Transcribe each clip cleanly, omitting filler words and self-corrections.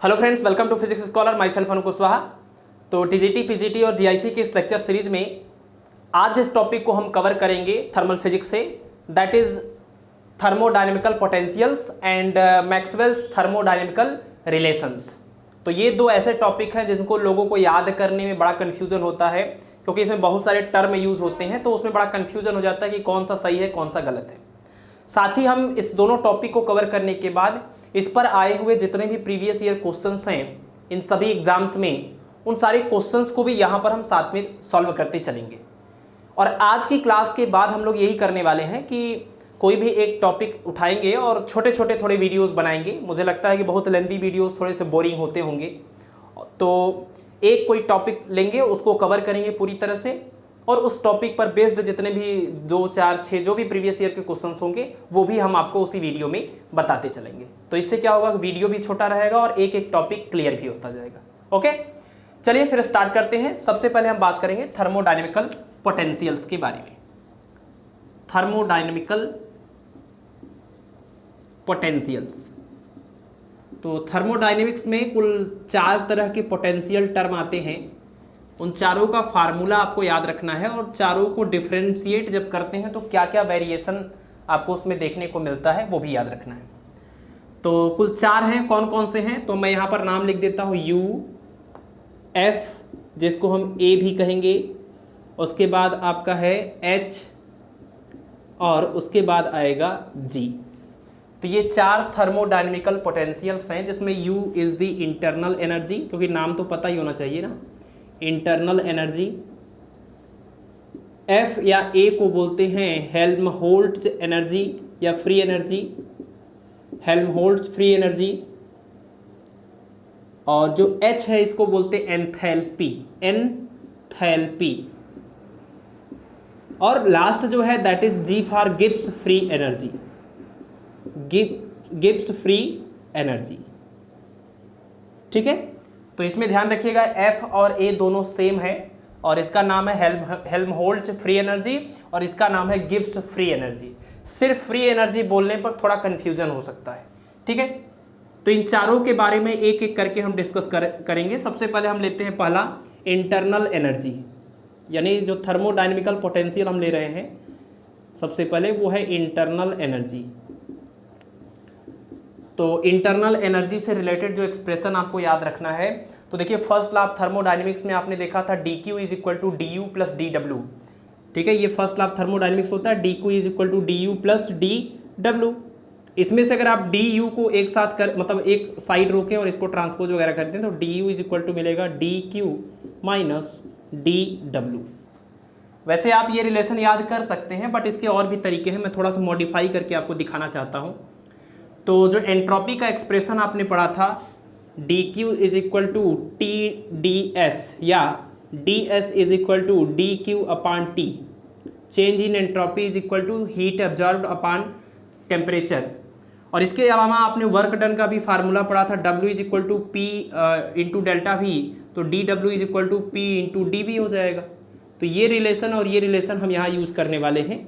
Hello friends, welcome to Physics Scholar, myself Anu Kushwaha. तो TGT, PGT और GIC के इस लेक्चर सीरीज में आज जिस टॉपिक को हम कवर करेंगे थर्मल फिजिक्स से, that is thermodynamical potentials and Maxwell's thermodynamical relations. तो ये दो ऐसे टॉपिक हैं जिनको लोगों को याद करने में बड़ा कन्फ्यूजन होता है, क्योंकि इसमें बहुत सारे टर्म यूज होते हैं, तो उसमें बड़ा कन्फ्यूजन हो जाता है कि कौन सा सही है कौन सा गलत है। साथ ही हम इस दोनों टॉपिक को कवर करने के बाद इस पर आए हुए जितने भी प्रीवियस ईयर क्वेश्चंस हैं इन सभी एग्जाम्स में, उन सारे क्वेश्चंस को भी यहाँ पर हम साथ में सॉल्व करते चलेंगे। और आज की क्लास के बाद हम लोग यही करने वाले हैं कि कोई भी एक टॉपिक उठाएंगे और छोटे छोटे थोड़े वीडियोस बनाएंगे। मुझे लगता है कि बहुत लेंथी वीडियोस थोड़े से बोरिंग होते होंगे, तो एक कोई टॉपिक लेंगे, उसको कवर करेंगे पूरी तरह से, और उस टॉपिक पर बेस्ड जितने भी 2, 4, 6 जो भी प्रीवियस ईयर के क्वेश्चंस होंगे वो भी हम आपको उसी वीडियो में बताते चलेंगे। तो इससे क्या होगा, वीडियो भी छोटा रहेगा और एक एक टॉपिक क्लियर भी होता जाएगा। ओके, चलिए फिर स्टार्ट करते हैं। सबसे पहले हम बात करेंगे थर्मोडायनेमिकल पोटेंशियल्स के बारे में। थर्मोडायनेमिकल पोटेंशियल्स, तो थर्मोडायनेमिक्स में कुल 4 तरह के पोटेंशियल टर्म आते हैं। उन चारों का फार्मूला आपको याद रखना है और चारों को डिफरेंशिएट जब करते हैं तो क्या क्या वेरिएशन आपको उसमें देखने को मिलता है वो भी याद रखना है। तो कुल 4 हैं, कौन कौन से हैं, तो मैं यहाँ पर नाम लिख देता हूँ। U, F जिसको हम A भी कहेंगे, उसके बाद आपका है H और उसके बाद आएगा G। तो ये 4 थर्मोडायनेमिकल पोटेंशियल्स हैं, जिसमें U is the internal energy, क्योंकि नाम तो पता ही होना चाहिए ना, इंटरनल एनर्जी। F या A को बोलते हैं हेल्महोल्ट्ज़ एनर्जी या free energy, Helmholtz free energy. और जो H है इसको बोलते हैं एंथैल्पी, एंथैल्पी। और लास्ट जो है that is G for Gibbs free energy, Gibbs free energy. ठीक है, तो इसमें ध्यान रखिएगा F और A दोनों सेम है, और इसका नाम है हेल्महोल्ट्ज़ फ्री एनर्जी और इसका नाम है गिब्स फ्री एनर्जी। सिर्फ फ्री एनर्जी बोलने पर थोड़ा कन्फ्यूजन हो सकता है। ठीक है, तो इन चारों के बारे में एक एक करके हम डिस्कस करेंगे। सबसे पहले हम लेते हैं पहला इंटरनल एनर्जी, यानी जो थर्मोडायनेमिकल पोटेंशियल हम ले रहे हैं सबसे पहले वो है इंटरनल एनर्जी। तो इंटरनल एनर्जी से रिलेटेड जो एक्सप्रेशन आपको याद रखना है, तो देखिए फर्स्ट लॉ ऑफ थर्मोडायनेमिक्स में आपने देखा था dq is equal to du plus dw। ठीक है, ये फर्स्ट लॉ ऑफ थर्मोडायनेमिक्स होता है, dq is equal to du plus dw। इसमें से अगर आप du को एक साथ मतलब एक साइड रोकें और इसको ट्रांसपोज वगैरह करते हैं तो du इज इक्वल टू मिलेगा dq माइनस dw। वैसे आप ये रिलेशन याद कर सकते हैं, बट इसके और भी तरीके हैं, मैं थोड़ा सा मॉडिफाई करके आपको दिखाना चाहता हूँ। तो जो एंट्रोपी का एक्सप्रेशन आपने पढ़ा था, dq is equal to TdS या ds is equal to dq upon T। Change in entropy is equal to heat absorbed upon temperature. और इसके अलावा आपने वर्क डन का भी फार्मूला पढ़ा था, W is equal to P into delta V, तो dW is equal to P into dV हो जाएगा। तो ये रिलेशन और ये रिलेशन हम यहाँ यूज़ करने वाले हैं।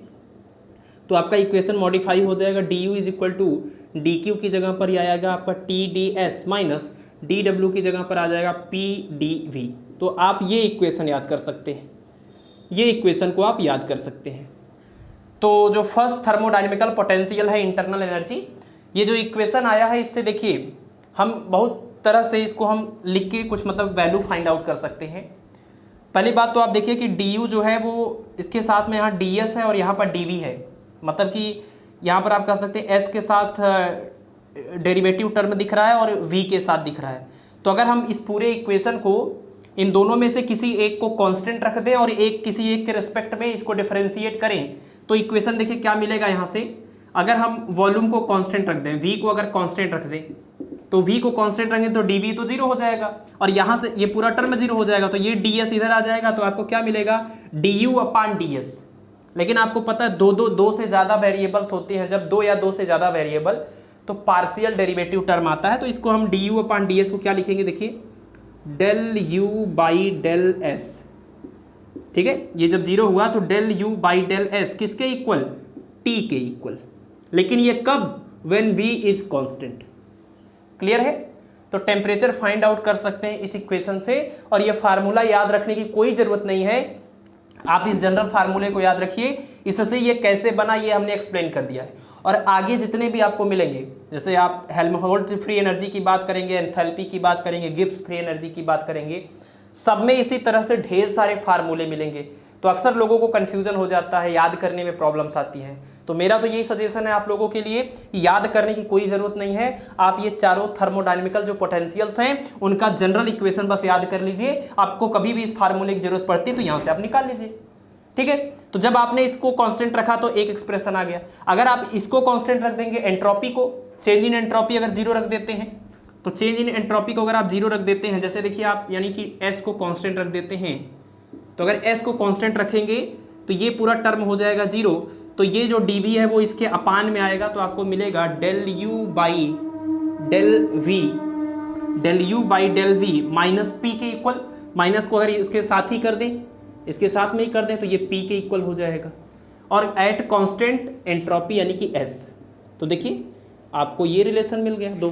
तो आपका इक्वेशन मॉडिफाई हो जाएगा, du is equal to dq की जगह पर आएगा आपका TdS माइनस dW की जगह पर आ जाएगा PdV। तो आप ये इक्वेशन याद कर सकते हैं, ये इक्वेशन को आप याद कर सकते हैं। तो जो फर्स्ट थर्मोडायनेमिकल पोटेंशियल है इंटरनल एनर्जी, ये जो इक्वेशन आया है इससे देखिए हम बहुत तरह से इसको हम लिख के कुछ मतलब वैल्यू फाइंड आउट कर सकते हैं। पहली बात तो आप देखिए कि du जो है वो इसके साथ में यहाँ ds है और यहाँ पर dv है, मतलब कि यहाँ पर आप कह सकते हैं s के साथ डेरिवेटिव टर्म दिख रहा है और v के साथ दिख रहा है। तो अगर हम इस पूरे इक्वेशन को इन दोनों में से किसी एक को कांस्टेंट रख दें और किसी एक के रिस्पेक्ट में इसको डिफरेंशिएट करें, तो इक्वेशन देखिए क्या मिलेगा। यहाँ से अगर हम वॉल्यूम को कांस्टेंट रख दें, v को अगर कांस्टेंट रख दें, तो v को कांस्टेंट रखेंगे तो dv तो 0 हो जाएगा और यहाँ से ये पूरा टर्म 0 हो जाएगा, तो ये ds इधर आ जाएगा, तो आपको क्या मिलेगा du अपान ds। लेकिन आपको पता है दो से ज़्यादा वेरिएबल्स होते हैं, जब 2 या 2 से ज़्यादा वेरिएबल तो पार्शियल डेरिवेटिव टर्म आता है। तो इसको हम du अपान ds को क्या लिखेंगे, देखिए del u by del s। ठीक है, ये जब 0 हुआ तो del u by del s किसके इक्वल, t के इक्वल। लेकिन ये कब, when v is constant. Clear है। तो टेम्परेचर फाइंड आउट कर सकते हैं इस इक्वेशन से। और ये फार्मूला याद रखने की कोई ज़रूरत नहीं है, आप इस जनरल फार्मूले को याद रखिए। इससे ये कैसे बना ये हमने एक्सप्लेन कर दिया है। और आगे जितने भी आपको मिलेंगे, जैसे आप हेल्महोल्ट्ज फ्री एनर्जी की बात करेंगे, एंथैल्पी की बात करेंगे, गिब्स फ्री एनर्जी की बात करेंगे, सब में इसी तरह से ढेर सारे फार्मूले मिलेंगे। तो अक्सर लोगों को कन्फ्यूजन हो जाता है, याद करने में प्रॉब्लम्स आती हैं। तो मेरा तो यही सजेशन है आप लोगों के लिए, याद करने की कोई ज़रूरत नहीं है। आप ये चारों थर्मोडायनेमिकल जो पोटेंशियल्स हैं उनका जनरल इक्वेशन बस याद कर लीजिए। आपको कभी भी इस फार्मूले की जरूरत पड़ती है तो यहाँ से आप निकाल लीजिए, ठीक है। तो जब आपने इसको कांस्टेंट रखा तो एक एक्सप्रेशन आ गया। अगर आप इसको कांस्टेंट रख देंगे, एंट्रोपी को, चेंज इन एंट्रोपी अगर जीरो रख देते हैं, तो चेंज इन एंट्रोपी को अगर आप जीरो रख देते हैं, जैसे देखिए आप यानी कि एस को कांस्टेंट रख देते हैं, तो अगर एस को कांस्टेंट रखेंगे तो ये पूरा टर्म हो जाएगा जीरो। तो ये जो डी वी है वो इसके अपान में आएगा, तो आपको मिलेगा del U by del V minus P के इक्वल, माइनस को अगर इसके साथ ही कर दें, इसके साथ में ही कर दें तो ये P के इक्वल हो जाएगा। और एट कांस्टेंट एंट्रोपी यानी कि S। तो देखिए आपको ये रिलेशन मिल गया दो।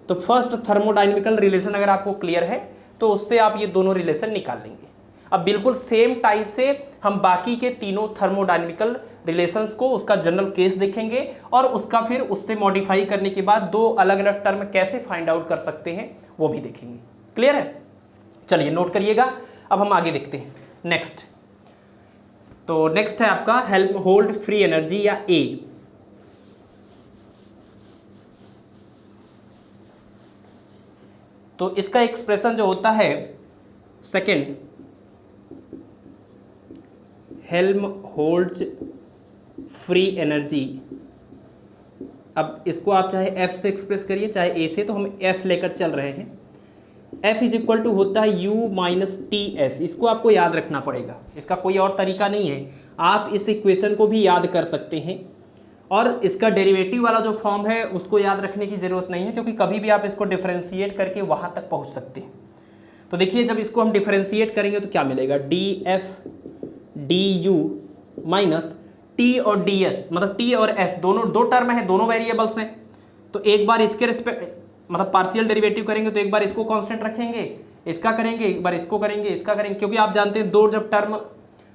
तो फर्स्ट थर्मोडायनेमिकल रिलेशन अगर आपको क्लियर है तो उससे आप ये दोनों रिलेशन निकाल लेंगे। अब बिल्कुल सेम टाइप से हम बाकी के तीनों थर्मोडायनेमिकल रिलेशंस को, उसका जनरल केस देखेंगे और उसका फिर उससे मॉडिफाई करने के बाद दो अलग अलग टर्म कैसे फाइंड आउट कर सकते हैं वो भी देखेंगे। क्लियर है? चलिए नोट करिएगा। अब हम आगे देखते हैं नेक्स्ट। तो नेक्स्ट है आपका हेल्महोल्ट्ज फ्री एनर्जी या ए। तो इसका एक्सप्रेशन जो होता है सेकेंड हेल्महोल्ट्ज फ्री एनर्जी। अब इसको आप चाहे एफ से एक्सप्रेस करिए चाहे ए से, तो हम एफ लेकर चल रहे हैं। F इज इक्वल टू होता है U माइनस टी एस। इसको आपको याद रखना पड़ेगा, इसका कोई और तरीका नहीं है। आप इस इक्वेशन को भी याद कर सकते हैं और इसका डेरिवेटिव वाला जो फॉर्म है उसको याद रखने की ज़रूरत नहीं है, क्योंकि कभी भी आप इसको डिफरेंशिएट करके वहाँ तक पहुँच सकते हैं। तो देखिए जब इसको हम डिफरेंशिएट करेंगे तो क्या मिलेगा, D F D you minus T और डी एस, मतलब टी और एस दोनों दो टर्म है, दोनों वेरिएबल्स हैं। तो एक बार इसके रिस्पेक्ट मतलब पार्शियल डेरिवेटिव करेंगे तो एक बार इसको कांस्टेंट रखेंगे, इसका करेंगे, एक बार इसको करेंगे, इसका करेंगे, क्योंकि आप जानते हैं दो जब टर्म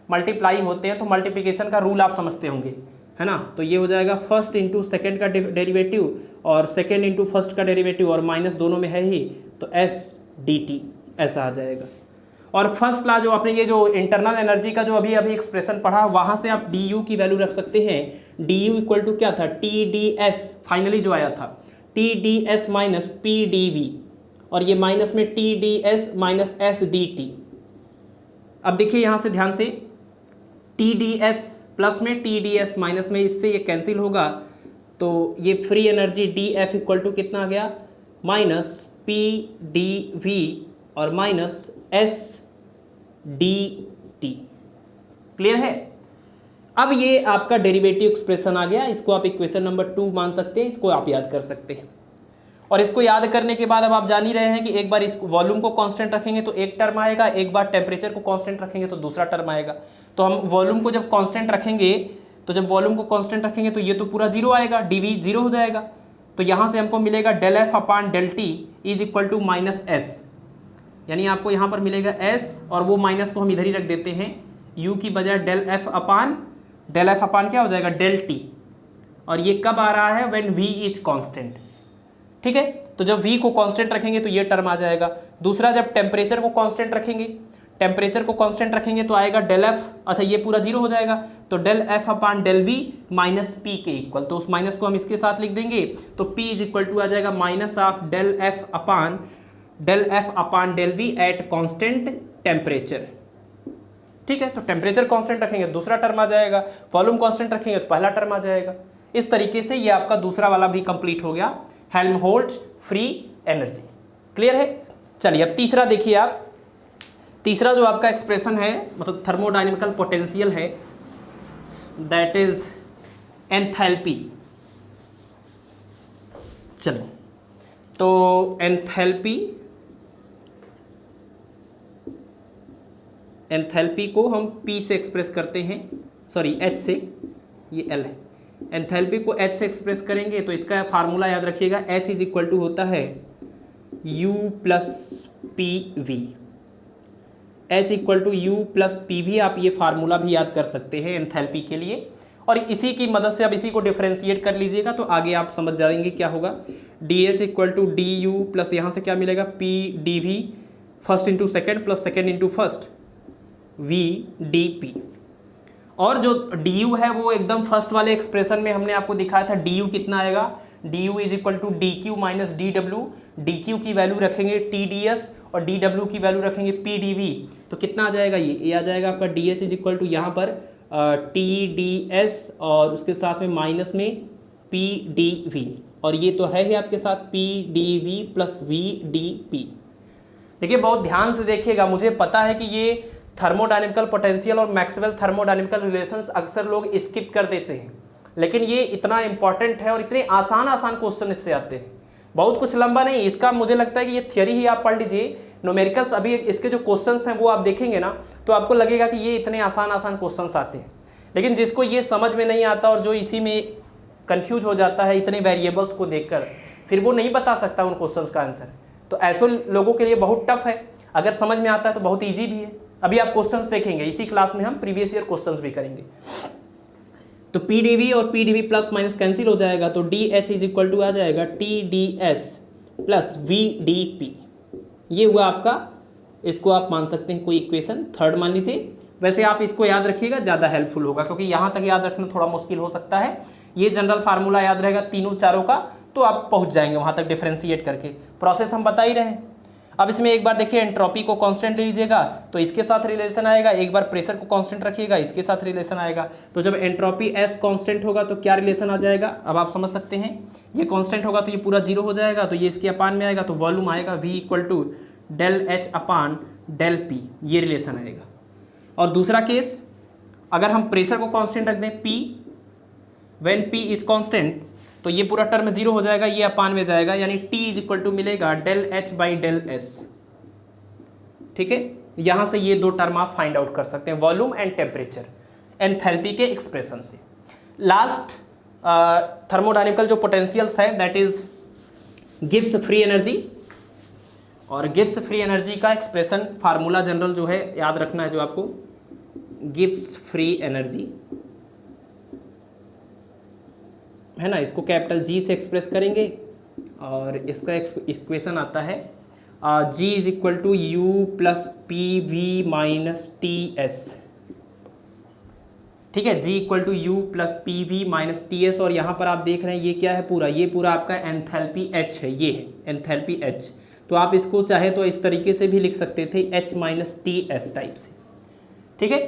मल्टीप्लाई होते हैं तो मल्टीप्लिकेशन का रूल आप समझते होंगे, है ना। तो ये हो जाएगा फर्स्ट इंटू सेकेंड का डेरिवेटिव और सेकेंड इंटू फर्स्ट का डेरिवेटिव और माइनस दोनों में है ही, तो एस डी टी ऐसा आ जाएगा। और फर्स्ट ला जो आपने ये जो इंटरनल एनर्जी का जो अभी एक्सप्रेशन पढ़ा वहाँ से आप डी यू की वैल्यू रख सकते हैं। डी यू इक्वल टू क्या था, टी डी एस फाइनली जो आया था, T D S minus P D V, और ये माइनस में T D S minus S D T. अब देखिए यहाँ से ध्यान से, टी डी एस प्लस में टी डी एस माइनस में, इससे ये कैंसिल होगा, तो ये free energy D F equal to कितना आ गया, माइनस पी डी वी और minus S D T. Clear है? अब ये आपका डेरिवेटिव एक्सप्रेशन आ गया, इसको आप इक्वेशन नंबर 2 मान सकते हैं, इसको आप याद कर सकते हैं। और इसको याद करने के बाद अब आप जान ही रहे हैं कि एक बार इस वॉल्यूम को कांस्टेंट रखेंगे तो एक टर्म आएगा, एक बार टेम्परेचर को कांस्टेंट रखेंगे तो दूसरा टर्म आएगा। तो हम वॉल्यूम को जब कांस्टेंट रखेंगे तो ये तो पूरा जीरो आएगा, डी वी जीरो हो जाएगा। तो यहाँ से हमको मिलेगा del F upon del T is equal to minus S, यानी आपको यहाँ पर मिलेगा एस और वो माइनस को हम इधर ही रख देते हैं, यू की बजाय डेल एफ अपान क्या हो जाएगा, डेल टी। और ये कब आ रहा है, व्हेन v इज कांस्टेंट। ठीक है, तो जब v को कांस्टेंट रखेंगे तो ये टर्म आ जाएगा। दूसरा जब टेम्परेचर को कांस्टेंट रखेंगे तो आएगा डेल एफ, अच्छा ये पूरा जीरो हो जाएगा, तो del F upon del V minus P के इक्वल, तो उस माइनस को हम इसके साथ लिख देंगे, तो p इज इक्वल टू आ जाएगा minus of del F upon del V at constant temperature. ठीक है, तो टेम्परेचर कांस्टेंट रखेंगे दूसरा टर्म आ जाएगा, वॉल्यूम कांस्टेंट रखेंगे तो पहला टर्म आ जाएगा। इस तरीके से ये आपका दूसरा वाला भी कंप्लीट हो गया, हेल्महोल्ट्ज फ्री एनर्जी। क्लियर है? चलिए अब तीसरा देखिए आप, तीसरा जो आपका एक्सप्रेशन है मतलब थर्मोडायनेमिकल पोटेंशियल है, दैट इज एंथैल्पी। चलो तो एंथैल्पी को हम P से एक्सप्रेस करते हैं, सॉरी H से, ये L है। एंथैल्पी को H से एक्सप्रेस करेंगे तो इसका फार्मूला याद रखिएगा, H इज इक्वल टू होता है U plus P V, H equal to U plus P V. आप ये फार्मूला भी याद कर सकते हैं एंथैल्पी के लिए, और इसी की मदद से अब इसी को डिफरेंशिएट कर लीजिएगा तो आगे आप समझ जाएंगे क्या होगा। D H equal to D U plus यहाँ से क्या मिलेगा, P D V first into second plus second into first V D P. और जो डी यू है वो एकदम फर्स्ट वाले एक्सप्रेशन में हमने आपको दिखाया था, डी यू कितना आएगा, D U is equal to D Q minus D W. D Q की वैल्यू रखेंगे टी डी एस और डी डब्ल्यू की वैल्यू रखेंगे पी डी वी, तो कितना आ जाएगा, ये आ जाएगा आपका D H is equal to यहाँ पर टी डी एस और उसके साथ में माइनस में पी डी वी, और ये तो है ही आपके साथ P D V plus V D P. देखिए बहुत ध्यान से देखिएगा, मुझे पता है कि ये थर्मोडायनेमिकल पोटेंशियल और मैक्सवेल थर्मोडायनेमिकल रिलेशंस अक्सर लोग स्किप कर देते हैं, लेकिन ये इतना इंपॉर्टेंट है और इतने आसान क्वेश्चन इससे आते हैं। बहुत कुछ लंबा नहीं, इसका मुझे लगता है कि ये थियरी ही आप पढ़ लीजिए, न्यूमेरिकल्स अभी इसके जो क्वेश्चंस हैं वो आप देखेंगे ना तो आपको लगेगा कि ये इतने आसान क्वेश्चंस आते हैं, लेकिन जिसको ये समझ में नहीं आता और जो इसी में कंफ्यूज हो जाता है इतने वेरिएबल्स को देखकर, फिर वो नहीं बता सकता उन क्वेश्चंस का आंसर। तो ऐसे लोगों के लिए बहुत टफ है, अगर समझ में आता है तो बहुत ईजी भी है। अभी आप क्वेश्चंस देखेंगे, इसी क्लास में हम प्रीवियस ईयर क्वेश्चंस भी करेंगे। तो पी डी वी और P D V plus minus cancel हो जाएगा, तो D H is equal to आ जाएगा T D S plus V D P. ये हुआ आपका, इसको आप मान सकते हैं कोई इक्वेशन थर्ड मान लीजिए। वैसे आप इसको याद रखिएगा, ज़्यादा हेल्पफुल होगा, क्योंकि यहाँ तक याद रखना थोड़ा मुश्किल हो सकता है। ये जनरल फार्मूला याद रहेगा तीनों चारों का, तो आप पहुँच जाएंगे वहाँ तक डिफ्रेंशिएट करके। प्रोसेस हम बता ही रहे हैं। अब इसमें एक बार देखिए एंट्रोपी को कांस्टेंट लीजिएगा तो इसके साथ रिलेशन आएगा, एक बार प्रेशर को कांस्टेंट रखिएगा इसके साथ रिलेशन आएगा। तो जब एंट्रोपी एस कांस्टेंट होगा तो क्या रिलेशन आ जाएगा, अब आप समझ सकते हैं। ये कांस्टेंट होगा तो ये पूरा जीरो हो जाएगा, तो ये इसके अपान में आएगा, तो वॉल्यूम आएगा V equal to del H upon del P, ये रिलेशन आएगा। और दूसरा केस, अगर हम प्रेशर को कांस्टेंट रख दें P, when P is constant, तो ये पूरा टर्म जीरो हो जाएगा, ये अपान में जाएगा, यानी T इज इक्वल टू मिलेगा del H by del S. ठीक है, यहां से ये दो टर्म आप फाइंड आउट कर सकते हैं, वॉल्यूम एंड टेम्परेचर एंथैल्पी के एक्सप्रेशन से। लास्ट थर्मोडायनेमिकल जो पोटेंशियल्स है that is Gibbs free energy, और गिब्स फ्री एनर्जी का एक्सप्रेशन फार्मूला जनरल जो है याद रखना है, जो आपको गिब्स फ्री एनर्जी है ना, इसको कैपिटल G से एक्सप्रेस करेंगे और इसका इक्वेशन आता है G is equal to U plus P V minus T S. ठीक है, G equal to U plus P V minus T S, और यहाँ पर आप देख रहे हैं ये क्या है, पूरा ये पूरा आपका एंथैल्पी H है, ये है एंथैल्पी H। तो आप इसको चाहे तो इस तरीके से भी लिख सकते थे, H minus T S type से। ठीक है,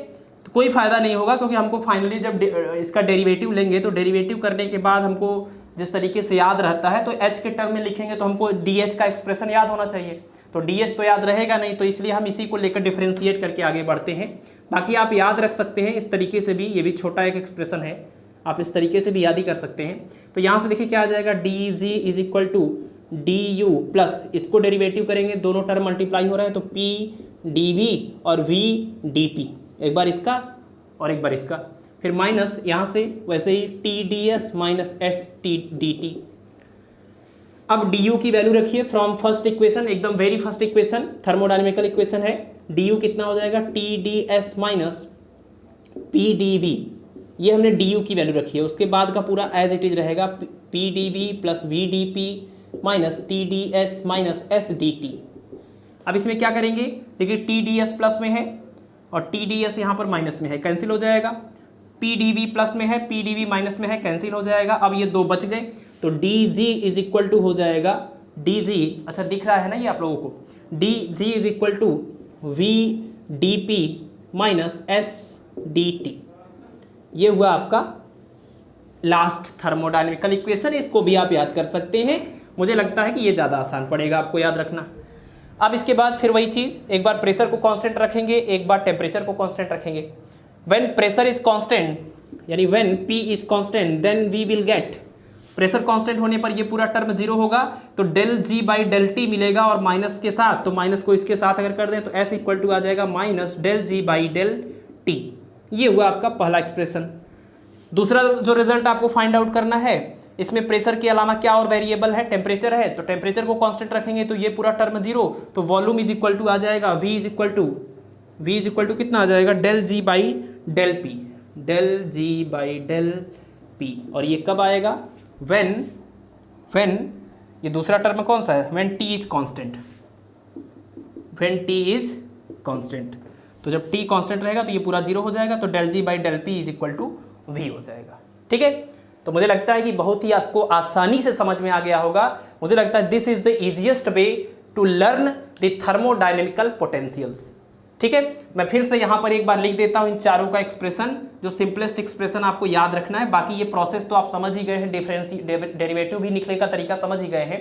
तो कोई फ़ायदा नहीं होगा, क्योंकि हमको फाइनली जब इसका डेरिवेटिव लेंगे तो डेरिवेटिव करने के बाद हमको जिस तरीके से याद रहता है, तो H के टर्म में लिखेंगे तो हमको DH का एक्सप्रेशन याद होना चाहिए, तो DH तो याद रहेगा नहीं, तो इसलिए हम इसी को लेकर डिफ्रेंशिएट करके आगे बढ़ते हैं। बाकी आप याद रख सकते हैं इस तरीके से भी, ये भी छोटा एक एक्सप्रेशन है, आप इस तरीके से भी याद ही कर सकते हैं। तो यहाँ से देखिए क्या आ जाएगा, D G is equal to D U plus, इसको डेरिवेटिव करेंगे, दोनों टर्म मल्टीप्लाई हो रहे हैं, तो पी डी वी और वी डी पी, एक बार इसका और एक बार इसका, फिर माइनस यहाँ से वैसे ही T D S minus S T D T. अब डी यू की वैल्यू रखिए फ्रॉम फर्स्ट इक्वेशन, एकदम very first equation, thermodynamical equation है। डी यू कितना हो जाएगा, T D S minus P D V, ये हमने डी यू की वैल्यू रखी है। उसके बाद का पूरा एज इट इज रहेगा, P D V plus V D P minus T D S minus S D T. अब इसमें क्या करेंगे, देखिए टी डी एस प्लस में है और टी डी एस यहाँ पर माइनस में है, कैंसिल हो जाएगा। पी डी वी प्लस में है, पी डी वी माइनस में है, कैंसिल हो जाएगा। अब ये दो बच गए, तो D G is equal to हो जाएगा, डी जी, अच्छा दिख रहा है ना ये आप लोगों को, D G is equal to V D P minus S D T. ये हुआ आपका लास्ट थर्मोडायनेमिकल इक्वेशन, इसको भी आप याद कर सकते हैं। मुझे लगता है कि ये ज़्यादा आसान पड़ेगा आपको याद रखना। अब इसके बाद फिर वही चीज़, एक बार प्रेशर को कांस्टेंट रखेंगे, एक बार टेम्परेचर को कांस्टेंट रखेंगे। व्हेन प्रेशर इज कांस्टेंट, यानी when P is constant, then we will get, pressure constant होने पर ये पूरा टर्म जीरो होगा, तो del G by del T मिलेगा, और माइनस के साथ, तो माइनस को इसके साथ अगर कर दें तो S इक्वल टू आ जाएगा minus del G by del T. ये हुआ आपका पहला एक्सप्रेशन। दूसरा जो रिजल्ट आपको फाइंड आउट करना है, इसमें प्रेशर के अलावा क्या और वेरिएबल है, टेम्परेचर है, तो टेम्परेचर को कांस्टेंट रखेंगे तो ये पूरा टर्म जीरो, तो वॉल्यूम इज इक्वल टू आ जाएगा V इज इक्वल टू कितना आ जाएगा, del G by del P, del G by del P. और ये कब आएगा, व्हेन ये दूसरा टर्म कौन सा है, when T is constant, when T is constant. तो जब टी कांस्टेंट रहेगा तो ये पूरा जीरो हो जाएगा, तो del G by del P is equal to V हो जाएगा। ठीक है, तो मुझे लगता है कि बहुत ही आपको आसानी से समझ में आ गया होगा। मुझे लगता है this is the easiest way to learn the thermodynamical potentials. ठीक है, मैं फिर से यहां पर एक बार लिख देता हूं इन चारों का एक्सप्रेशन, जो सिंपलेस्ट एक्सप्रेशन आपको याद रखना है। बाकी ये प्रोसेस तो आप समझ ही गए हैं, डेरिवेटिव भी निकलने का तरीका समझ ही गए हैं,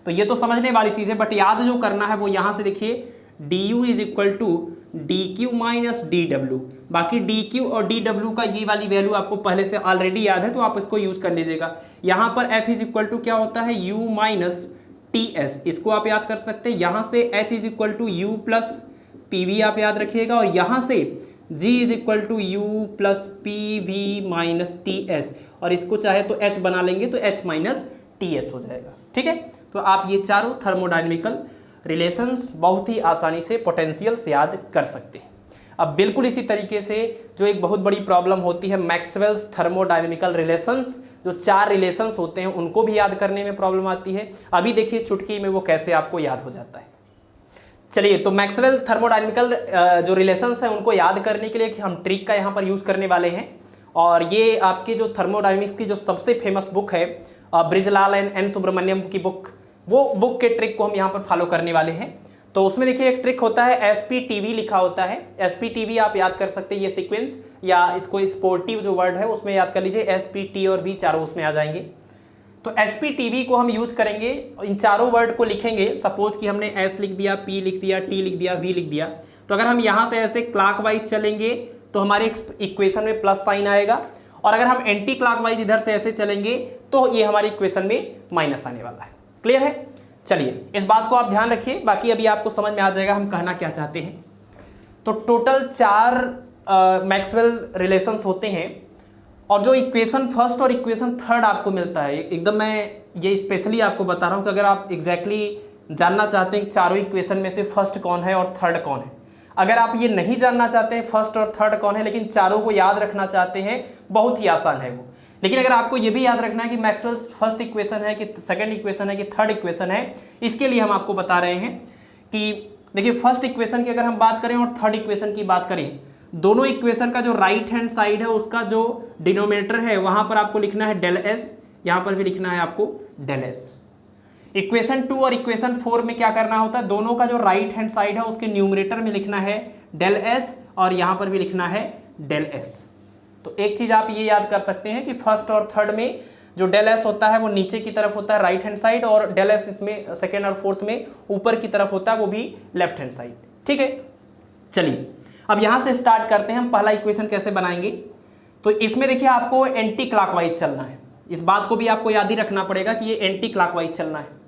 तो ये तो समझने वाली चीज है। बट याद जो करना है वो यहां से देखिए, du is equal to dq minus dw। बाकी dq और dw का ये वाली वैल्यू आपको पहले से ऑलरेडी याद है, तो आप इसको यूज कर लीजिएगा। यहां पर f इज इक्वल टू क्या होता है, u माइनस ts, इसको आप याद कर सकते हैं। यहां से h is equal to u plus pv आप याद रखिएगा, और यहां से g is equal to u plus pv minus ts, और इसको चाहे तो h बना लेंगे तो h माइनस ts हो जाएगा। ठीक है, तो आप ये चारों थर्मोडायनेमिकल रिलेशंस बहुत ही आसानी से पोटेंशियल्स याद कर सकते हैं। अब बिल्कुल इसी तरीके से जो एक बहुत बड़ी प्रॉब्लम होती है मैक्सवेल्स थर्मोडायनेमिकल रिलेशंस, जो 4 रिलेशंस होते हैं उनको भी याद करने में प्रॉब्लम आती है। अभी देखिए चुटकी में वो कैसे आपको याद हो जाता है। चलिए, तो मैक्सवेल थर्मोडायनेमिकल जो रिलेशंस हैं उनको याद करने के लिए हम ट्रिक का यहाँ पर यूज़ करने वाले हैं। और ये आपकी जो थर्मोडायनेमिक्स की जो सबसे फेमस बुक है, ब्रिजलाल एंड एन सुब्रमण्यम की बुक, वो बुक के ट्रिक को हम यहाँ पर फॉलो करने वाले हैं। तो उसमें देखिए एक ट्रिक होता है, SPTV लिखा होता है। SPTV आप याद कर सकते हैं, ये सीक्वेंस या इसको स्पोर्टिव जो वर्ड है उसमें याद कर लीजिए, SP, T और V चारों उसमें आ जाएंगे। तो SPTV को हम यूज करेंगे, इन चारों वर्ड को लिखेंगे। सपोज कि हमने S लिख दिया, P लिख दिया, T लिख दिया, V लिख दिया, तो अगर हम यहाँ से ऐसे क्लॉकवाइज चलेंगे तो हमारे इक्वेशन में प्लस साइन आएगा, और अगर हम एंटी क्लॉकवाइज इधर से ऐसे चलेंगे तो ये हमारी इक्वेशन में माइनस आने वाला है। क्लियर है? चलिए, इस बात को आप ध्यान रखिए, बाकी अभी आपको समझ में आ जाएगा हम कहना क्या चाहते हैं। तो टोटल 4 मैक्सवेल रिलेशंस होते हैं, और जो इक्वेशन फर्स्ट और इक्वेशन थर्ड आपको मिलता है, एकदम मैं ये स्पेशली आपको बता रहा हूँ कि अगर आप एग्जैक्टली जानना चाहते हैं कि चारों इक्वेशन में से फर्स्ट कौन है और थर्ड कौन है, अगर आप ये नहीं जानना चाहते हैं फर्स्ट और थर्ड कौन है, लेकिन चारों को याद रखना चाहते हैं, बहुत ही आसान है वो। लेकिन अगर आपको ये भी याद रखना है कि मैक्सवेल फर्स्ट इक्वेशन है कि सेकंड इक्वेशन है कि थर्ड इक्वेशन है, इसके लिए हम आपको बता रहे हैं कि देखिए फर्स्ट इक्वेशन की अगर हम बात करें और थर्ड इक्वेशन की बात करें, दोनों इक्वेशन का जो राइट हैंड साइड है उसका जो डिनोमिनेटर है वहां पर आपको लिखना है डेल एस, यहां पर भी लिखना है आपको डेल एस। इक्वेशन 2 और इक्वेशन 4 में क्या करना होता है, दोनों का जो राइट हैंड साइड है उसके न्यूमरेटर में लिखना है डेल एस, और यहां पर भी लिखना है डेल एस। तो एक चीज आप ये याद कर सकते हैं कि फर्स्ट और थर्ड में जो डेल एस होता है वो नीचे की तरफ होता है राइट हैंड साइड, और डेल एस इसमें सेकेंड और फोर्थ में ऊपर की तरफ होता है, वो भी लेफ्ट हैंड साइड। ठीक है, चलिए अब यहां से स्टार्ट करते हैं हम पहला इक्वेशन कैसे बनाएंगे। तो इसमें देखिए आपको एंटी क्लॉकवाइज चलना है, इस बात को भी आपको याद ही रखना पड़ेगा कि ये एंटी क्लॉकवाइज चलना है।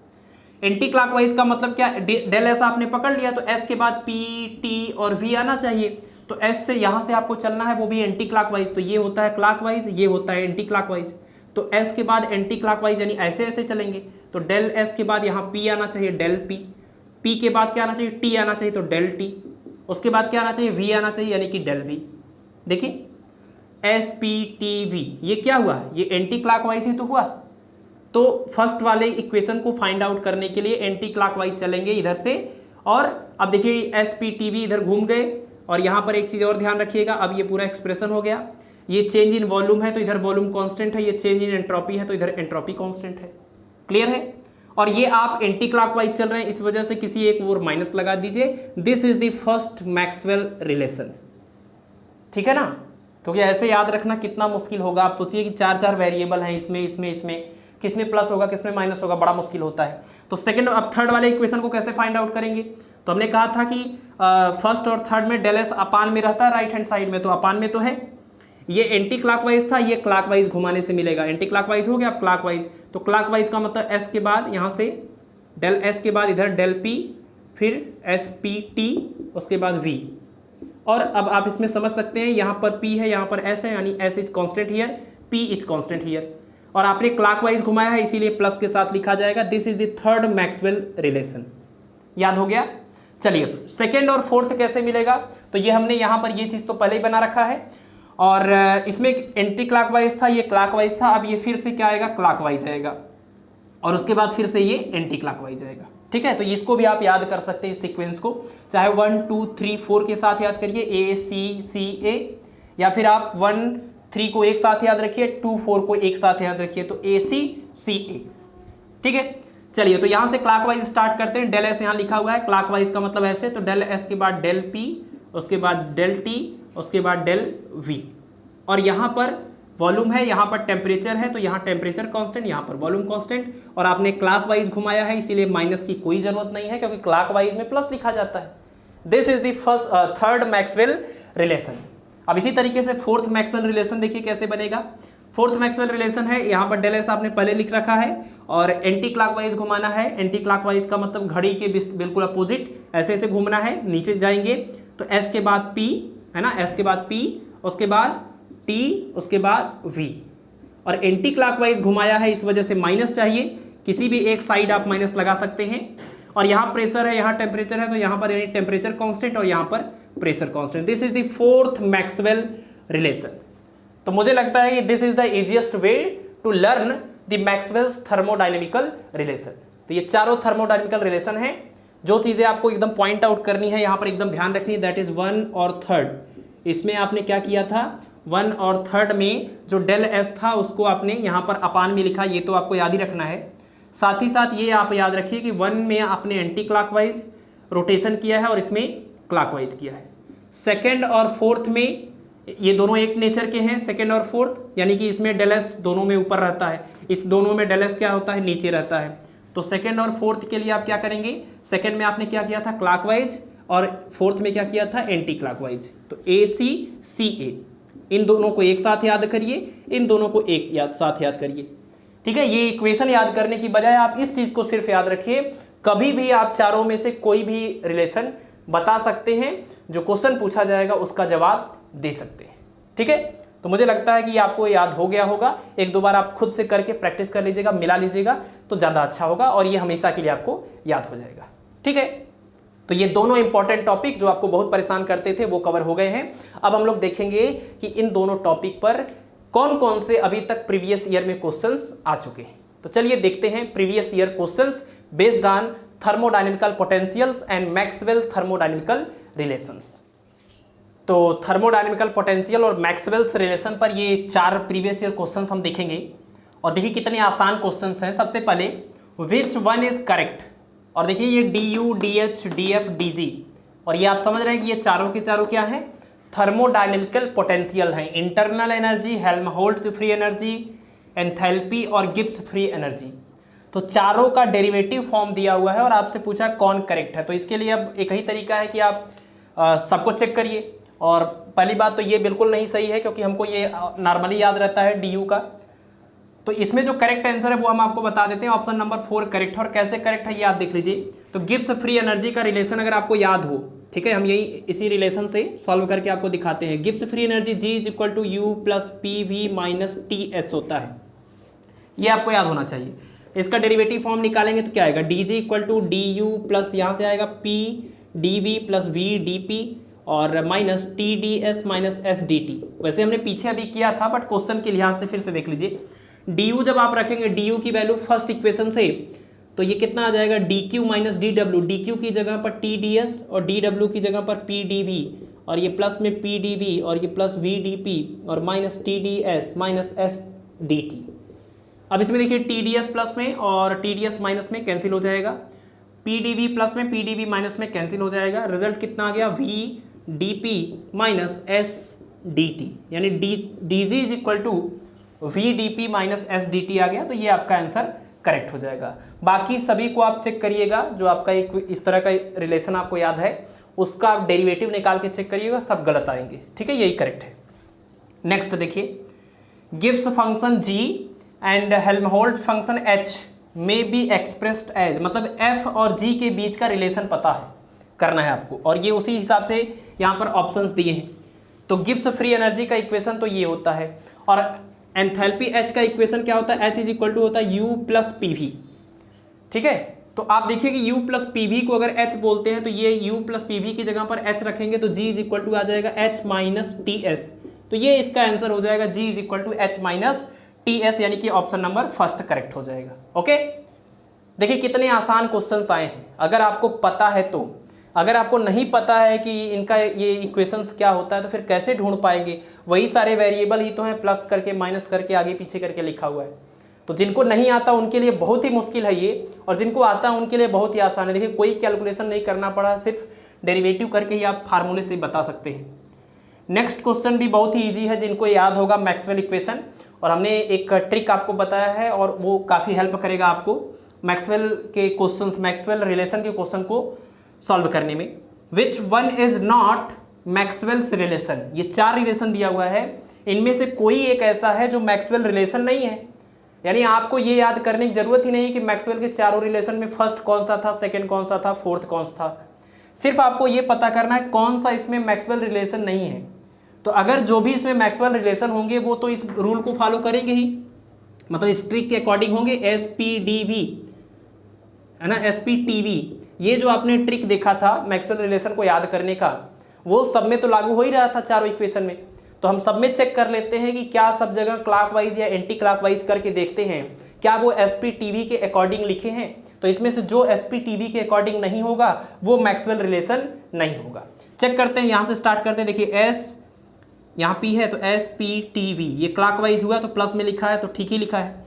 एंटी क्लॉकवाइज का मतलब क्या, डेल एस आपने पकड़ लिया तो एस के बाद पी, टी और वी आना चाहिए, तो एस से यहां से आपको चलना है, वो भी एंटी क्लॉकवाइज। तो ये होता है क्लॉकवाइज, ये होता है एंटी क्लॉकवाइज। तो एस के बाद एंटी क्लॉकवाइज यानी ऐसे ऐसे चलेंगे, तो डेल एस के बाद यहाँ पी आना चाहिए, डेल पी, पी के बाद क्या आना चाहिए, टी आना चाहिए, तो डेल टी, उसके बाद क्या आना चाहिए, वी आना चाहिए यानी कि डेल वी। देखिए एस पी टी वी, ये क्या हुआ, ये एंटी क्लॉकवाइज ही तो हुआ। तो फर्स्ट वाले इक्वेशन को फाइंड आउट करने के लिए एंटी क्लॉकवाइज चलेंगे इधर से, और अब देखिए एस पी टी वी इधर घूम गए, और यहाँ पर एक चीज़ और ध्यान रखिएगा, अब ये पूरा एक्सप्रेशन हो गया, ये चेंज इन वॉल्यूम है तो इधर वॉल्यूम कांस्टेंट है, ये चेंज इन एंट्रोपी है तो इधर एंट्रोपी कांस्टेंट है। क्लियर है? और ये आप एंटी क्लॉकवाइज चल रहे हैं, इस वजह से किसी एक और माइनस लगा दीजिए। This is the first Maxwell relation. ठीक है ना? क्योंकि ऐसे याद रखना कितना मुश्किल होगा, आप सोचिए कि 4 वेरिएबल हैं, इसमें किसमें प्लस होगा किसमें माइनस होगा, बड़ा मुश्किल होता है। तो सेकंड अब थर्ड वाले इक्वेशन को कैसे फाइंड आउट करेंगे, तो हमने कहा था कि फर्स्ट और थर्ड में डेल एस अपान में रहता है राइट हैंड साइड में, तो अपान में तो है, ये एंटी क्लॉकवाइज था, ये क्लॉकवाइज घुमाने से मिलेगा, एंटी क्लॉकवाइज हो गया, अब क्लॉकवाइज, तो क्लॉकवाइज का मतलब एस के बाद यहाँ से डेल एस के बाद इधर डेल पी, फिर एस पी टी, उसके बाद वी। और अब आप इसमें समझ सकते हैं यहाँ पर P है, यहाँ पर S है, यानी S is constant here, P is constant here. और आपने क्लॉकवाइज घुमाया है इसीलिए प्लस के साथ लिखा जाएगा। This is the third Maxwell relation. याद हो गया? चलिए सेकेंड और फोर्थ कैसे मिलेगा, तो ये हमने यहाँ पर ये चीज़ तो पहले ही बना रखा है, और इसमें एंटी क्लॉकवाइज था, ये क्लॉकवाइज था, अब ये फिर से क्या आएगा, क्लॉकवाइज आएगा, और उसके बाद फिर से ये एंटी क्लॉकवाइज आएगा। ठीक है, तो इसको भी आप याद कर सकते हैं इस सीक्वेंस को, चाहे 1 2 3 4 के साथ याद करिए, ए सी सी ए, या फिर आप 1 3 को एक साथ याद रखिए, 2 4 को एक साथ याद रखिए, तो ए सी सी ए। ठीक है, चलिए तो यहां से क्लॉकवाइज स्टार्ट करते हैं। डेल एस यहाँ लिखा हुआ है, क्लॉकवाइज का मतलब ऐसे, तो डेल एस के बाद डेल पी, उसके बाद डेल टी, उसके बाद डेल वी, और यहाँ पर वॉल्यूम है, यहाँ पर टेम्परेचर है, तो यहाँ टेम्परेचर कांस्टेंट, यहाँ पर वॉल्यूम कांस्टेंट, और आपने क्लॉकवाइज घुमाया है इसीलिए माइनस की कोई जरूरत नहीं है क्योंकि क्लॉकवाइज में प्लस लिखा जाता है। This is the third Maxwell relation. अब इसी तरीके से फोर्थ मैक्सवेल रिलेशन देखिए कैसे बनेगा। फोर्थ मैक्सवेल रिलेशन है, यहाँ पर डेल एस आपने पहले लिख रखा है, और एंटी क्लॉकवाइज घुमाना है। एंटी क्लॉकवाइज का मतलब घड़ी के बिल्कुल अपोजिट ऐसे ऐसे घूमना है, नीचे जाएंगे तो एस के बाद पी है ना, एस के बाद पी, उसके बाद टी, उसके बाद वी, और एंटी क्लॉकवाइज घुमाया है इस वजह से माइनस चाहिए, किसी भी एक साइड आप माइनस लगा सकते हैं। और यहाँ प्रेशर है, यहाँ टेम्परेचर है, तो यहाँ पर यानी टेम्परेचर कांस्टेंट और यहाँ पर pressure constant. This is the fourth Maxwell relation. तो मुझे लगता है कि this is the easiest way to learn the Maxwell's thermodynamical relation. तो ये चारों थर्मोडायनेमिकल रिलेशन है, जो चीज़ें आपको एकदम पॉइंट आउट करनी है, यहाँ पर एकदम ध्यान रखनी है, दैट इज 1 और 3rd। इसमें आपने क्या किया था, 1 और 3rd में जो डेल एस था उसको आपने यहाँ पर अपान में लिखा, ये तो आपको याद ही रखना है। साथ ही साथ ये आप याद रखिए कि 1 में आपने एंटी क्लॉकवाइज रोटेशन किया है और इसमें क्लॉकवाइज किया है। सेकेंड और फोर्थ में ये दोनों एक नेचर के हैं, सेकेंड और फोर्थ, यानी कि इसमें डेल एस दोनों में ऊपर रहता है, इस दोनों में डेल एस क्या होता है, नीचे रहता है। तो सेकेंड और फोर्थ के लिए आप क्या करेंगे, सेकेंड में आपने क्या किया था, क्लॉकवाइज, और फोर्थ में क्या किया था, एंटी क्लॉकवाइज। तो ए सी सी ए, इन दोनों को एक साथ याद करिए, इन दोनों को एक साथ याद करिए। ठीक है, ये इक्वेशन याद करने की बजाय आप इस चीज को सिर्फ याद रखिए, कभी भी आप चारों में से कोई भी रिलेशन बता सकते हैं, जो क्वेश्चन पूछा जाएगा उसका जवाब दे सकते हैं। ठीक है, तो मुझे लगता है कि आपको याद हो गया होगा। एक दो बार आप खुद से करके प्रैक्टिस कर लीजिएगा, मिला लीजिएगा तो ज़्यादा अच्छा होगा, और ये हमेशा के लिए आपको याद हो जाएगा। ठीक है, तो ये दोनों इंपॉर्टेंट टॉपिक जो आपको बहुत परेशान करते थे वो कवर हो गए हैं। अब हम लोग देखेंगे कि इन दोनों टॉपिक पर कौन कौन से अभी तक प्रीवियस ईयर में क्वेश्चंस आ चुके हैं। तो चलिए देखते हैं previous year questions based on thermodynamical potentials and Maxwell thermodynamical relations. तो थर्मोडायनेमिकल पोटेंशियल और मैक्सवेल्स रिलेशन पर ये 4 प्रीवियस ईयर क्वेश्चंस हम देखेंगे, और देखिए कितने आसान क्वेश्चंस हैं। सबसे पहले विच वन इज करेक्ट, और देखिए ये D U D H D F D G, और ये आप समझ रहे हैं कि ये चारों के चारों क्या हैं, थर्मोडायनेमिकल पोटेंशियल हैं। Internal energy, Helmholtz free energy, enthalpy और गिब्स फ्री एनर्जी। तो चारों का डेरिवेटिव फॉर्म दिया हुआ है और आपसे पूछा कौन करेक्ट है। तो इसके लिए अब एक ही तरीका है कि आप सबको चेक करिए। और पहली बात तो ये बिल्कुल नहीं सही है क्योंकि हमको ये नॉर्मली याद रहता है डी यू का। तो इसमें जो करेक्ट आंसर है वो हम आपको बता देते हैं, ऑप्शन नंबर 4 करेक्ट है। और कैसे करेक्ट है ये आप देख लीजिए। तो गिब्स फ्री एनर्जी का रिलेशन अगर आपको याद हो, ठीक है, हम यही इसी रिलेशन से सॉल्व करके आपको दिखाते हैं। Gibbs free energy G is equal to U plus P V minus T S होता है, ये आपको याद होना चाहिए। इसका डेरिवेटिव फॉर्म निकालेंगे तो क्या आएगा, D G equal to D U plus यहाँ से आएगा P D V plus V D P और minus T D S minus S D T. वैसे हमने पीछे अभी किया था बट क्वेश्चन के लिहाज से फिर से देख लीजिए। डी यू जब आप रखेंगे डी यू की वैल्यू फर्स्ट इक्वेशन से, तो ये कितना आ जाएगा, D Q minus D W. D Q की जगह पर टी डी एस और डी डब्ल्यू की जगह पर पी डी वी, और ये प्लस में पी डी वी और ये प्लस वी डी पी और minus T D S minus S D T. अब इसमें देखिए टी डी एस प्लस में और टी डी एस माइनस में कैंसिल हो जाएगा, पी डी वी प्लस में पी डी वी माइनस में कैंसिल हो जाएगा। रिजल्ट कितना आ गया, V D P minus S D T, यानी D G is equal to V D P minus S D T आ गया। तो ये आपका आंसर करेक्ट हो जाएगा। बाकी सभी को आप चेक करिएगा, जो आपका एक इस तरह का रिलेशन आपको याद है उसका आप डेरिवेटिव निकाल के चेक करिएगा, सब गलत आएंगे। ठीक है, यही करेक्ट है। नेक्स्ट देखिए, Gibbs function G and Helmholtz function H में बी एक्सप्रेस्ड एज, मतलब एफ और जी के बीच का रिलेशन पता है, करना है आपको, और ये उसी हिसाब से यहाँ पर ऑप्शंस दिए हैं। तो गिब्स फ्री एनर्जी का इक्वेशन तो ये होता है, और एंथैल्पी H का इक्वेशन क्या होता है, H इज इक्वल टू होता है U प्लस PV। ठीक है, तो आप देखिए कि U प्लस PV को अगर H बोलते हैं तो ये U प्लस PV की जगह पर H रखेंगे तो G इज इक्वल टू आ जाएगा H माइनस TS। तो ये इसका आंसर हो जाएगा G is equal to H minus TS, यानी कि ऑप्शन नंबर फर्स्ट करेक्ट हो जाएगा। ओके, देखिए कितने आसान क्वेश्चंस आए हैं अगर आपको पता है तो। अगर आपको नहीं पता है कि इनका ये इक्वेशंस क्या होता है तो फिर कैसे ढूंढ पाएंगे, वही सारे वेरिएबल ही तो हैं, प्लस करके माइनस करके आगे पीछे करके लिखा हुआ है। तो जिनको नहीं आता उनके लिए बहुत ही मुश्किल है ये, और जिनको आता है उनके लिए बहुत ही आसान है। देखिए कोई कैलकुलेशन नहीं करना पड़ा, सिर्फ डेरिवेटिव करके ही आप फार्मूले से बता सकते हैं। नेक्स्ट क्वेश्चन भी बहुत ही ईजी है, जिनको याद होगा मैक्सवेल इक्वेशन, और हमने एक ट्रिक आपको बताया है और वो काफ़ी हेल्प करेगा आपको मैक्सवेल के क्वेश्चंस, मैक्सवेल रिलेशन के क्वेश्चन को सॉल्व करने में। Which one is not Maxwell's relation, ये 4 रिलेशन दिया हुआ है, इनमें से कोई एक ऐसा है जो मैक्सवेल रिलेशन नहीं है। यानी आपको ये याद करने की जरूरत ही नहीं कि मैक्सवेल के चारों रिलेशन में फर्स्ट कौन सा था, सेकंड कौन सा था, फोर्थ कौन सा था। सिर्फ आपको ये पता करना है कौन सा इसमें मैक्सवेल रिलेशन नहीं है। तो अगर जो भी इसमें मैक्सवेल रिलेशन होंगे वो तो इस रूल को फॉलो करेंगे ही, मतलब इस ट्रिक के अकॉर्डिंग होंगे। SPDV है ना, SPTV, ये जो आपने ट्रिक देखा था मैक्सवेल रिलेशन को याद करने का, वो सब में तो लागू हो ही रहा था चारों इक्वेशन में। तो हम सब में चेक कर लेते हैं कि क्या सब जगह क्लॉकवाइज या एंटी क्लॉकवाइज करके देखते हैं क्या वो SPTV के अकॉर्डिंग लिखे हैं। तो इसमें से जो SPTV के अकॉर्डिंग नहीं होगा वो मैक्सवेल रिलेशन नहीं होगा। चेक करते हैं, यहाँ से स्टार्ट करते हैं। देखिए S यहाँ P है तो SPTV, ये क्लॉकवाइज हुआ तो प्लस में लिखा है तो ठीक ही लिखा है।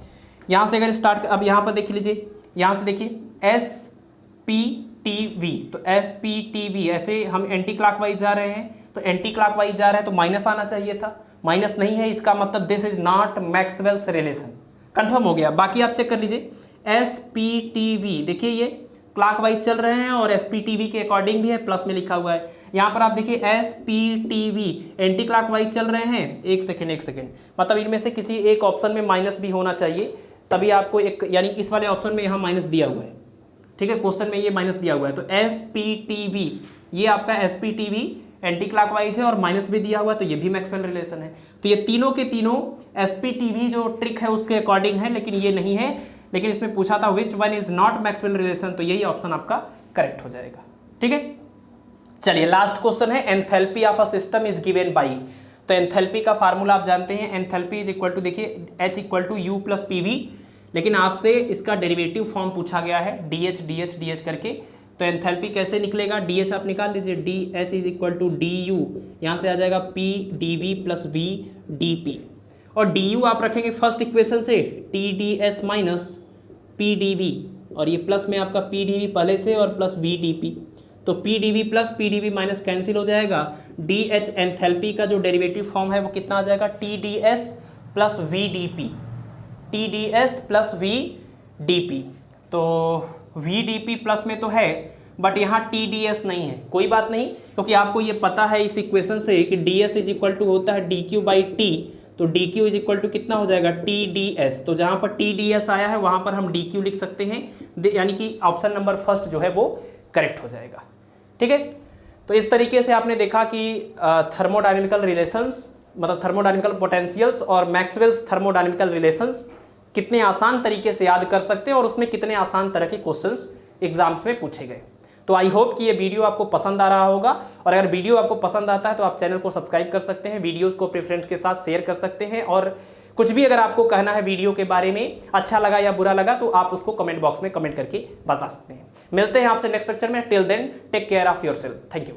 यहाँ से अगर स्टार्ट, अब यहाँ पर देख लीजिए, यहाँ से देखिए SPTV, तो SPTV ऐसे हम एंटी क्लॉकवाइज जा रहे हैं तो एंटी क्लॉकवाइज जा रहे हैं तो माइनस आना चाहिए था, माइनस नहीं है, इसका मतलब this is not Maxwell's relation. Confirm हो गया। बाकी आप चेक कर लीजिए SPTV, देखिए ये क्लॉकवाइज चल रहे हैं और SPTV के अकॉर्डिंग भी है, प्लस में लिखा हुआ है। यहाँ पर आप देखिए SPTV एंटी क्लॉकवाइज चल रहे हैं, एक सेकेंड, मतलब इनमें से किसी एक ऑप्शन में माइनस भी होना चाहिए, तभी आपको एक, यानी इस वाले ऑप्शन में यहाँ माइनस दिया हुआ है। ठीक है, क्वेश्चन में ये माइनस दिया हुआ है तो SPTV, ये आपका SPTV एंटी क्लॉकवाइज है और माइनस भी दिया हुआ है, तो ये भी मैक्सवेल रिलेशन है। तो ये तीनों के तीनों SPTV जो ट्रिक है उसके अकॉर्डिंग है, लेकिन ये नहीं है। लेकिन इसमें पूछा था which one is not Maxwell relation, तो यही ऑप्शन आपका करेक्ट हो जाएगा। ठीक है, चलिए लास्ट क्वेश्चन है, enthalpy of a system is given by. तो एंथैल्पी का फार्मूला आप जानते हैं, एंथैल्पी इज इक्वल टू, देखिए H equal to U plus PV, लेकिन आपसे इसका डेरिवेटिव फॉर्म पूछा गया है DH करके। तो एंथैल्पी कैसे निकलेगा, DS आप निकाल दीजिए, DS is equal to DU, यहाँ से आ जाएगा PdV प्लस VdP, और DU आप रखेंगे फर्स्ट इक्वेशन से TdS माइनस PdV, और ये प्लस में आपका PdV पहले से और प्लस VdP, तो PdV plus PdV minus cancel हो जाएगा। DH एंथैल्पी का जो डेरिवेटिव फॉर्म है वो कितना आ जाएगा, TdS plus VdP, TdS plus VdP। तो VdP प्लस में तो है बट यहाँ TdS नहीं है, कोई बात नहीं, क्योंकि आपको ये पता है इस इक्वेशन से कि DS इज इक्वल टू होता है dQ बाई T, तो dQ इज इक्वल टू कितना हो जाएगा, TdS। तो जहाँ पर TdS आया है वहाँ पर हम dQ लिख सकते हैं, यानी कि ऑप्शन नंबर फर्स्ट जो है वो करेक्ट हो जाएगा। ठीक है, तो इस तरीके से आपने देखा कि थर्मोडायनेमिकल रिलेशंस, मतलब थर्मोडायनेमिकल पोटेंशियल्स और मैक्सवेल्स थर्मोडायनेमिकल रिलेशंस कितने आसान तरीके से याद कर सकते हैं और उसमें कितने आसान तरह के क्वेश्चंस एग्जाम्स में पूछे गए। तो आई होप कि ये वीडियो आपको पसंद आ रहा होगा, और अगर वीडियो आपको पसंद आता है तो आप चैनल को सब्सक्राइब कर सकते हैं, वीडियोस को अपने फ्रेंड्स के साथ शेयर कर सकते हैं, और कुछ भी अगर आपको कहना है वीडियो के बारे में, अच्छा लगा या बुरा लगा, तो आप उसको कमेंट बॉक्स में कमेंट करके बता सकते हैं। मिलते हैं आपसे नेक्स्ट लेक्चर में, till then take care of yourself, thank you.